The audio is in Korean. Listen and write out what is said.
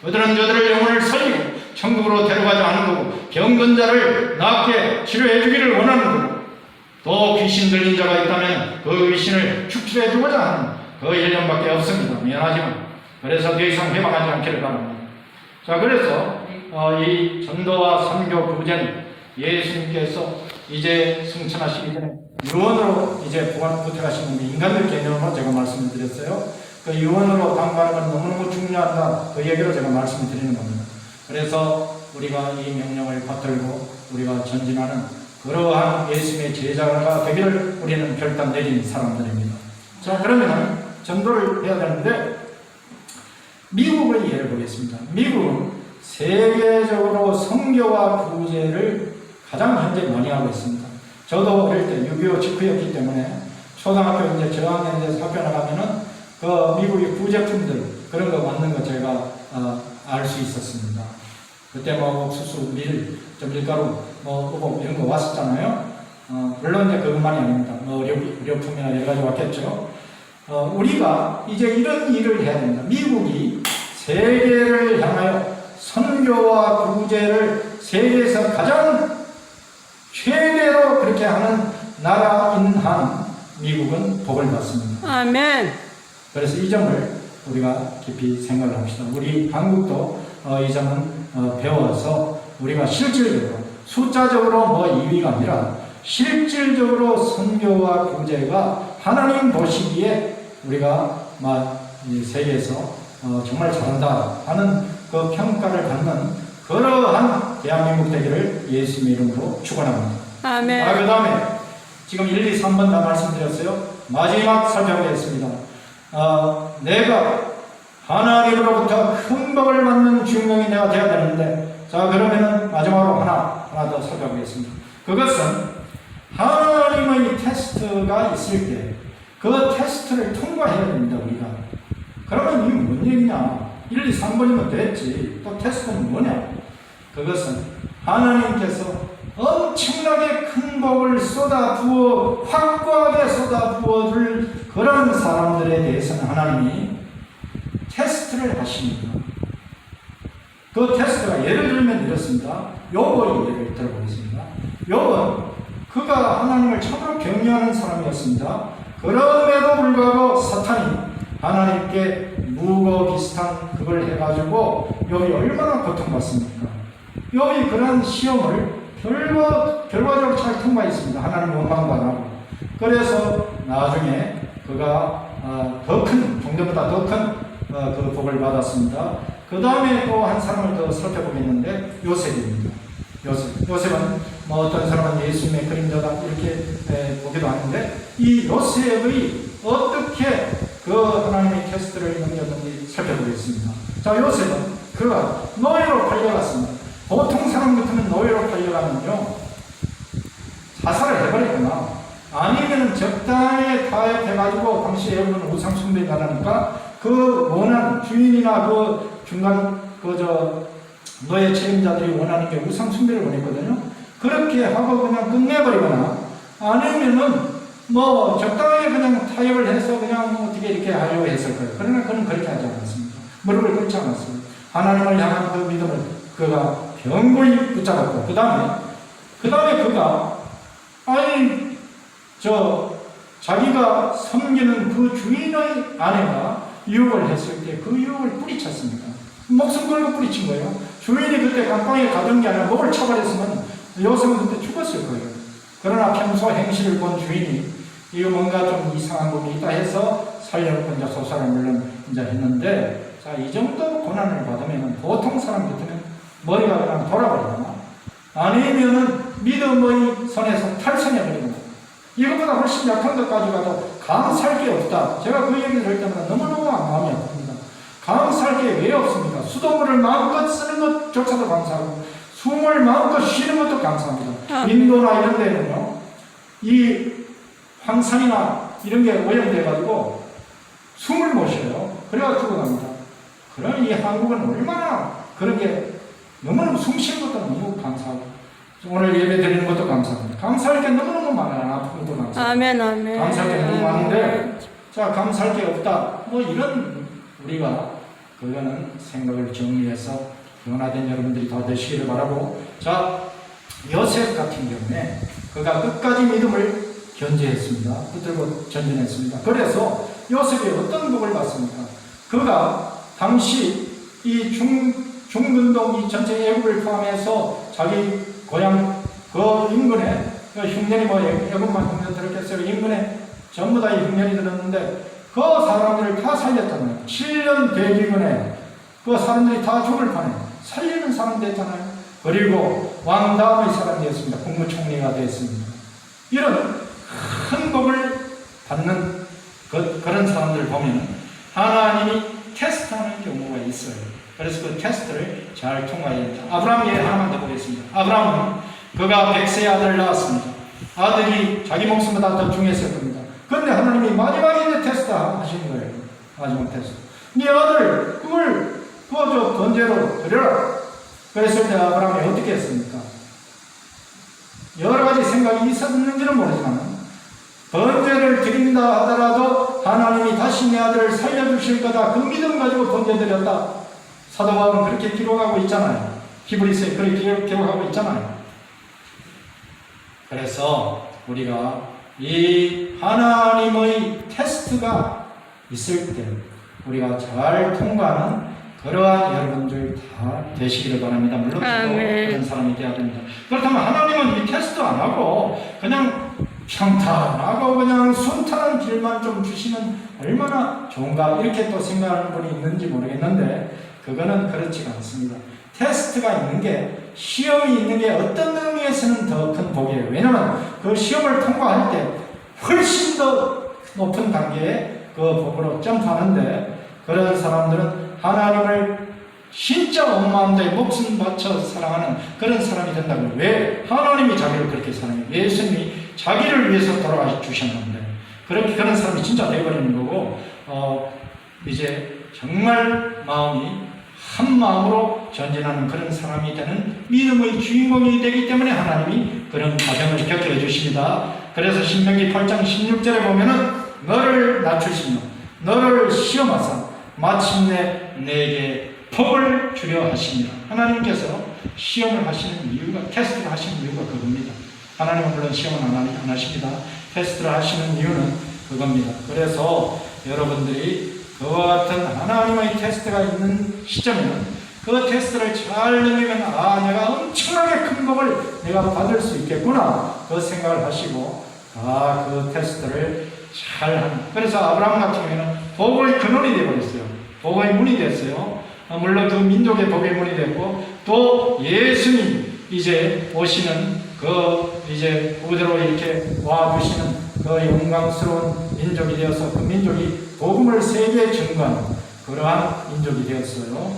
그들은 저들의 영혼을 살리고 천국으로 데려가지 않은 거고, 병든 자를 낫게 치료해 주기를 원하는 거고, 또 귀신 들린 자가 있다면 그 귀신을 축출해 주고자 하는 그 일념밖에 없습니다. 미안하지만. 그래서 더 이상 회방하지 않기를 바랍니다. 자, 그래서 이 전도와 선교 구제는 예수님께서 이제 승천하시기 전에 유언으로 이제 부탁하시는 인간들 개념으로 제가 말씀을 드렸어요. 그 유언으로 당부하는 건 너무너무 중요하다. 그 얘기로 제가 말씀을 드리는 겁니다. 그래서 우리가 이 명령을 받들고 우리가 전진하는 그러한 예수님의 제자가 되기를 우리는 결단 내린 사람들입니다. 자, 그러면 전도를 해야 되는데 미국의 예를 보겠습니다. 미국은 세계적으로 선교와 구제를 가장 현재 많이 하고 있습니다. 저도 어릴 때 6.25 직후였기 때문에 초등학교 이제 저학년에서 학교 나가면은 그 미국의 구제품들 그런 거 만든 거 제가 알 수 있었습니다. 그때 뭐 옥수수, 밀가루, 우복 이런 거 왔었잖아요. 물론 이제 그것만이 아닙니다. 의료품이나 여러 가지 왔겠죠. 우리가 이제 이런 일을 해야 됩니다. 미국이 세계를 향하여 선교와 구제를 세계에서 가장 최대로 그렇게 하는 나라인 한 미국은 복을 받습니다. 아멘. 그래서 이 점을 우리가 깊이 생각을 합시다. 우리 한국도 이 점은 배워서 우리가 실질적으로 숫자적으로 2위가 아니라 실질적으로 선교와 구제가 하나님 보시기에 우리가 이 세계에서 정말 잘한다 하는 그 평가를 받는 그러한 대한민국 되기를 예수님의 이름으로 축원합니다. 아멘. 그 다음에 지금 1, 2, 3번 다 말씀드렸어요. 마지막 살펴보겠습니다. 내가 하나님으로부터 큰 복을 받는 주인공이 내가 되어야 되는데, 자, 그러면은 마지막으로 하나 더 살펴보겠습니다. 그것은 하나님의 테스트가 있을 때 그 테스트를 통과해야 됩니다, 우리가. 그러면 이게 뭔 얘기냐? 1, 2, 3번이면 됐지. 또 테스트는 뭐냐? 그것은 하나님께서 엄청나게 큰 복을 쏟아부어, 확고하게 쏟아부어 줄 그런 사람들에 대해서는 하나님이 테스트를 하십니다. 그 테스트가 예를 들면 이렇습니다. 욥의 예를 들어보겠습니다. 욥은 그가 하나님을 참으로 경외하는 사람이었습니다. 그럼에도 불구하고 사탄이 하나님께 무거 비슷한 그걸 해가지고 욥이 얼마나 고통받습니까? 욥이 그런 시험을 결과적으로 잘 통과했습니다. 하나님 원망도 안 하고. 그래서 나중에 그가 더 큰, 종교보다 더 큰 그 복을 받았습니다. 그 다음에 또 한 사람을 더 살펴보겠는데 요셉입니다. 요셉은 어떤 사람은 예수님의 그림자다 이렇게 보기도 하는데 이 요셉의 어떻게 그 하나님의 테스트를 넘겼는지 살펴보겠습니다. 자, 요셉은 그가 노예로 팔려갔습니다. 보통 사람 같으면 노예로 팔려가면요 자살을 해버리거나 아니면 적당히 타협해가지고 당시 여러분 우상 숭배에 나가니까 그 원하는 주인이나 그 중간 노예 책임자들이 원하는 게 우상 숭배를 원했거든요. 그렇게 하고 그냥 끝내버리거나 아니면은 적당히 그냥 타협을 해서 그냥 어떻게 이렇게 하려고 했을 거예요. 그러나 그는 그렇게 하지 않았습니다. 무릎을 꿇지 않았습니다. 하나님을 향한 그 믿음을 그가 견고히 붙잡았고 그 다음에 그가 자기가 섬기는 그 주인의 아내가 유혹을 했을 때 그 유혹을 뿌리쳤습니다. 목숨 걸고 뿌리친 거예요. 주인이 그때 감방에 가던 게 아니라 목을 쳐버렸으면 요셉은 그때 죽었을 거예요. 그러나 평소 행실을 본 주인이 이거 뭔가 좀 이상한 부분이 있다 해서 살려놓고 이제 소사를 물론 이제 했는데, 자, 이 정도 고난을 받으면 보통 사람 같으면 머리가 그냥 돌아버리거나 아니면은 믿음의 선에서 탈선해버리거나 이것보다 훨씬 약한 것까지 가도 감사할 게 없다. 제가 그 얘기를 할 때마다 너무너무 마음이 아픕니다. 감사할 게 왜 없습니까? 수돗물을 마음껏 쓰는 것조차도 감사하고 숨을 마음껏 쉬는 것도 감사합니다. 인도나 이런 데는요 이 황산이나 이런 게 오염돼가지고 숨을 못 쉬어요. 그래가 죽어갑니다. 그럼 이 한국은 얼마나 그런 게 너무너무 숨 쉬는 것도 너무 감사하고 오늘 예배 드리는 것도 감사합니다. 감사할 게 너무너무 많아요. 아픈 것도 감사합니다. 아멘. 감사할 게 너무 많은데, 자, 감사할 게 없다. 이런 우리가 그거는 생각을 정리해서 변화된 여러분들이 다 되시기를 바라고, 자, 요셉 같은 경우에 그가 끝까지 믿음을 견지했습니다. 붙들고 전진했습니다. 그래서 요셉이 어떤 복을 받습니까? 그가 당시 이 중근동 이 전체 애국을 포함해서 자기 고향 그 인근에 그 흉년이 뭐 애국만 흉년 들었겠어요. 인근에 전부 다 이 흉년이 들었는데 그 사람들을 다 살렸잖아요. 7년 대기근에 그 사람들이 다 죽을 판에 살리는 사람 됐잖아요. 그리고 왕 다음의 사람이 되었습니다. 국무총리가 되었습니다. 이런 큰 복을 받는 그런 사람들을 보면 하나님이 테스트하는 경우가 있어요. 그래서 그 테스트를 잘 통과해야 합니다. 아브라함 예를 하나만 더 보겠습니다. 아브라함은 그가 100세의 아들을 낳았습니다. 아들이 자기 목숨보다 더 중요했을 겁니다. 그런데 하나님이 마지막에 이제 테스트 하시는 거예요. 마지막 테스트. 네 아들 그걸 저 번제로 드려라. 그랬을 때 아브라함이 어떻게 했습니까? 여러 가지 생각이 있었는지는 모르지만 번제를 드린다 하더라도 하나님이 다시 내 아들을 살려주실 거다. 그 믿음 가지고 번제 드렸다. 사도 바울은 그렇게 기록하고 있잖아요. 히브리서에 그렇게 기록하고 있잖아요. 그래서 우리가 이 하나님의 테스트가 있을 때 우리가 잘 통과하는 그러한 여러분들 다 되시기를 바랍니다. 물론 저도 그런 사람이 되어야 됩니다. 그렇다면 하나님은 이 테스트 안 하고 그냥 평탄하고 그냥 순탄한 길만 좀 주시면 얼마나 좋은가 이렇게 또 생각하는 분이 있는지 모르겠는데 그거는 그렇지가 않습니다. 테스트가 있는 게 시험이 있는 게 어떤 의미에서는 더 큰 복이에요. 왜냐하면 그 시험을 통과할 때 훨씬 더 높은 단계의 그 복으로 점프하는데 그런 사람들은 하나님을 진짜 온 마음대로 목숨 바쳐 사랑하는 그런 사람이 된다고요. 왜? 하나님이 자기를 그렇게 사랑해요. 예수님이 자기를 위해서 돌아가 주셨는데 그렇게 그런 사람이 진짜 되어버리는 거고 이제 정말 마음이 한 마음으로 전진하는 그런 사람이 되는 믿음의 주인공이 되기 때문에 하나님이 그런 과정을 겪게 해주십니다. 그래서 신명기 8장 16절에 보면은 너를 낮추시며 너를 시험하사 마침내 내게 복을 주려 하십니다. 하나님께서 시험을 하시는 이유가 테스트를 하시는 이유가 그겁니다. 하나님은 물론 시험은 안 하십니다. 테스트를 하시는 이유는 그겁니다. 그래서 여러분들이 그와 같은 하나님의 테스트가 있는 시점에는 그 테스트를 잘 넘기면 내가 엄청나게 큰 복을 내가 받을 수 있겠구나 그 생각을 하시고 그 테스트를 잘 하는. 그래서 아브라함 같은 경우에는 복의 근원이 되어버렸어요. 복의 문이 됐어요. 물론 그 민족의 복의 문이 됐고 또 예수님 이제 오시는 이제 우대로 이렇게 와주시는 그 영광스러운 민족이 되어서 그 민족이 복음을 세계에 증거하는 그러한 민족이 되었어요.